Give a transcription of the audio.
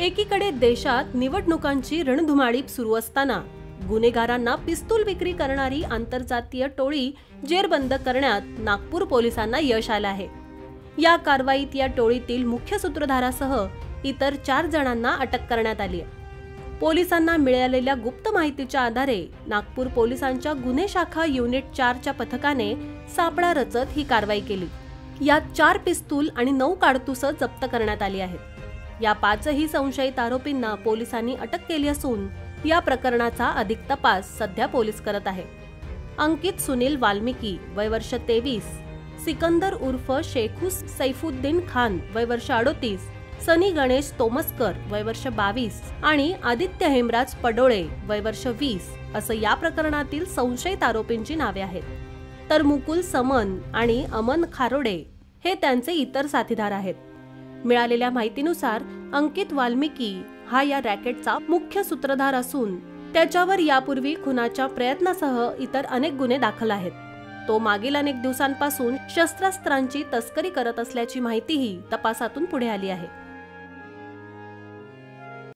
एकीकडे देशात निवडणुकांची रणधुमाळी सुरू असताना गुन्हेगारांना पिस्तूल विक्री करणारी आंतरजातीय टोळी जेरबंद करण्यात नागपूर पोलिसांना यश आलं आहे। या कारवाईत या टोळीतील मुख्य सूत्रधारासह इतर 4 जणांना अटक करण्यात आली आहे। पोलिसांना मिळालेल्या गुप्त माहितीच्या आधारे नागपूर पोलिसांच्या गुन्हे शाखा युनिट 4 च्या पथकाने सापळा रचत ही कारवाई केली। यात 4 पिस्तूल आणि 9 काडतुस जप्त करण्यात आली आहेत। या 5ही संशयित आरोपींना पोलिसांनी अटक केली असून या प्रकरणाचा अधिक तपास सध्या पोलीस करत आहे। अंकित सुनील वाल्मिकी वय वर्ष 23, सिकंदर उर्फ शेखुस सैफुद्दीन खान वय वर्ष 38, सनी गणेश तोमसकर वय वर्ष 22 आणि आदित्य हेमराज पडोळे वय वर्ष 20 असं या प्रकरणातील संशयित आरोपींची नावे आहेत। तर मुकुल समन आणि अमन खारोडे हे त्यांचे इतर साथीदार आहेत। मिळालेल्या माहितीनुसार अंकित वाल्मिकी हा या रॅकेटचा मुख्य सूत्रधार असून त्याच्यावर यापूर्वी खुनाच्या प्रयत्नासह इतर अनेक गुन्हे दाखल आहेत। तो मागील अनेक दिवसांपासून शस्त्रास्त्रांची तस्करी करत असल्याची माहितीही तपासातून पुढे आली आहे।